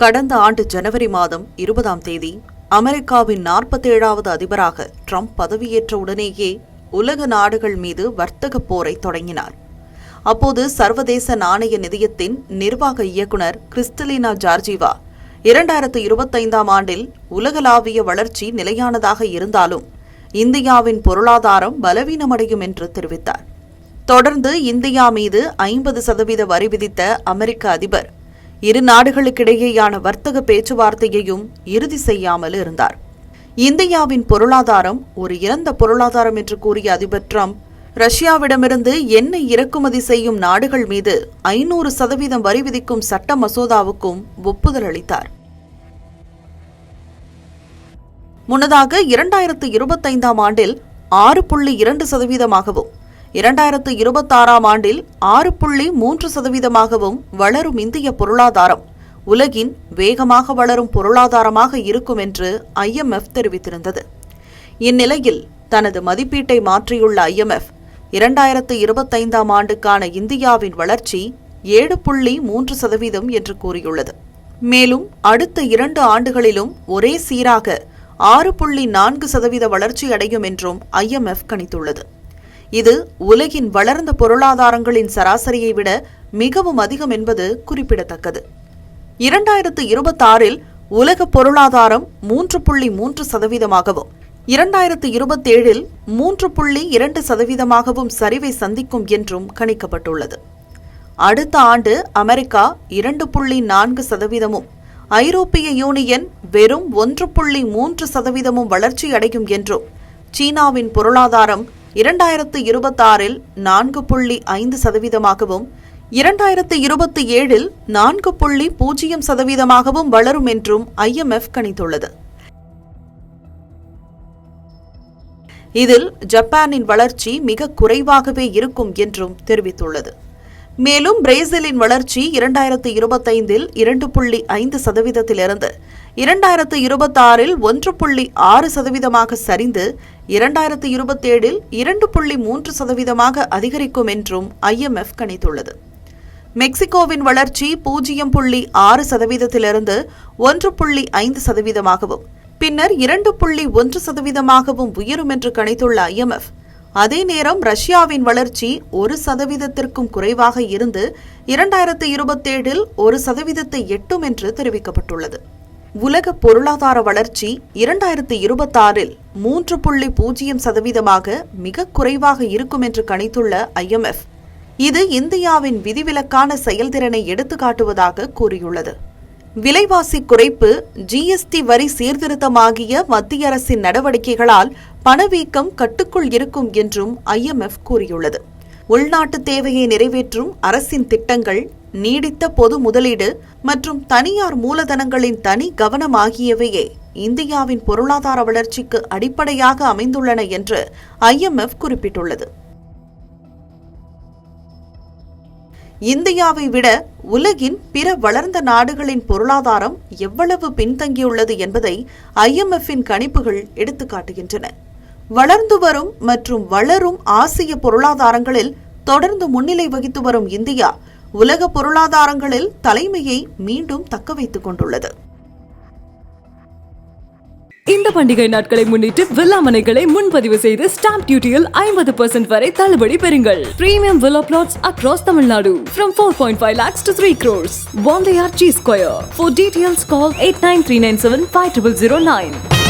கடந்த ஆண்டு ஜனவரி மாதம் 20ஆம் தேதி அமெரிக்காவின் 47வது அதிபராக ட்ரம்ப் பதவியேற்ற உடனேயே உலக நாடுகள் மீது வர்த்தக போரை தொடங்கினார். அப்போது சர்வதேச நாணய நிதியத்தின் நிர்வாக இயக்குநர் கிறிஸ்டலினா ஜார்ஜிவா 2025ஆம் ஆண்டில் உலகளாவிய வளர்ச்சி நிலையானதாக இருந்தாலும் இந்தியாவின் பொருளாதாரம் பலவீனமடையும் என்று தெரிவித்தார். தொடர்ந்து இந்தியா மீது 50% வரி விதித்த அமெரிக்க அதிபர் இரு நாடுகளுக்கிடையேயான வர்த்தக பேச்சுவார்த்தையையும் இறுதி செய்யாமல் இருந்தார். இந்தியாவின் பொருளாதாரம் ஒரு இறந்த பொருளாதாரம் என்று கூறிய அதிபர் ட்ரம்ப் ரஷ்யாவிடமிருந்து எண்ணெய் இறக்குமதி செய்யும் நாடுகள் மீது 500% வரி விதிக்கும் சட்ட மசோதாவுக்கும் ஒப்புதல் அளித்தார். முன்னதாக 2025ஆம் ஆண்டில் 6.2%ஆகவும் 2026ஆம் ஆண்டில் 6.3%ஆகவும் வளரும் இந்திய பொருளாதாரம் உலகின் வேகமாக வளரும் பொருளாதாரமாக இருக்கும் என்று IMF தெரிவித்திருந்தது. இந்நிலையில் தனது மதிப்பீட்டை மாற்றியுள்ள IMF 2025ஆம் ஆண்டுக்கான இந்தியாவின் வளர்ச்சி 7.3% என்று கூறியுள்ளது. மேலும் அடுத்த 2 ஆண்டுகளிலும் ஒரே சீராக 6.4% வளர்ச்சி அடையும் என்றும் IMF கணித்துள்ளது. இது உலகின் வளர்ந்த பொருளாதாரங்களின் சராசரியை விட மிகவும் அதிகம் என்பது குறிப்பிடத்தக்கது. 2026இல் உலக பொருளாதாரம் 3.3%ஆகவும் 2027இல் 3.2%ஆகவும் சரிவை சந்திக்கும் என்றும் கணிக்கப்பட்டுள்ளது. அடுத்த ஆண்டு அமெரிக்கா 2.4%, ஐரோப்பிய யூனியன் வெறும் 1.3% வளர்ச்சி அடையும் என்றும், சீனாவின் பொருளாதாரம் 2026இல் 4.5%ஆகவும் 2027இல் 4.0%ஆகவும் வளரும் என்றும் IMF கணித்துள்ளது. இதில் ஜப்பானின் வளர்ச்சி மிக குறைவாகவே இருக்கும் என்றும் தெரிவித்துள்ளது. மேலும் பிரேசிலின் வளர்ச்சி 2025இல் 2.5%இலிருந்து 2026இல் 1.6%ஆக சரிந்து 2027இல் 2.3%ஆக அதிகரிக்கும் என்றும் IMF கணித்துள்ளது. மெக்சிகோவின் வளர்ச்சி 0.6%இலிருந்து 1.5%ஆகவும் பின்னர் 2.1%ஆகவும் உயரும் என்று கணித்துள்ள IMF, அதே நேரம் ரஷ்யாவின் வளர்ச்சி 1%த்திற்கும் குறைவாக இருந்து 2027இல் 1%ஐ எட்டும் என்று தெரிவிக்கப்பட்டுள்ளது. உலக பொருளாதார வளர்ச்சி 2026இல் 3.0%ஆக மிக குறைவாக இருக்கும் என்று கணித்துள்ள IMF, இது இந்தியாவின் விதிவிலக்கான செயல்திறனை எடுத்துக்காட்டுவதாக கூறியுள்ளது. விலைவாசி குறைப்பு, GST வரி சீர்திருத்தமாகிய மத்திய அரசின் நடவடிக்கைகளால் பணவீக்கம் கட்டுக்குள் இருக்கும் என்றும் IMF கூறியுள்ளது. உள்நாட்டு தேவையை நிறைவேற்றும் அரசின் திட்டங்கள், நீடித்த பொது முதலீடு மற்றும் தனியார் மூலதனங்களின் தனி கவனம் ஆகியவையே இந்தியாவின் பொருளாதார வளர்ச்சிக்கு அடிப்படையாக அமைந்துள்ளன என்று IMF குறிப்பிட்டுள்ளது. இந்தியாவை விட உலகின் பிற வளர்ந்த நாடுகளின் பொருளாதாரம் எவ்வளவு பின்தங்கியுள்ளது என்பதை IMF-இன் கணிப்புகள் எடுத்துக்காட்டுகின்றன. வளர்ந்து வரும் மற்றும் வளரும் ஆசிய பொருளாதாரங்களில் தொடர்ந்து முன்னிலை வகித்து வரும் இந்தியா உலக பொருளாதாரங்களில் தலைமையை மீண்டும் தக்க வைத்துக் கொண்டுள்ளது. இந்த பண்டிகை நாட்களை முன்னிட்டு வில்லா மனைகளை முன்பதிவு செய்து ஸ்டாம்ப் டியூட்டியில் 50% வரை தள்ளுபடி பெறுங்கள். Premium villa plots across Tamil Nadu from 4.5 lakhs to 3 crores. Bondayar G Square. For details call 8939750009.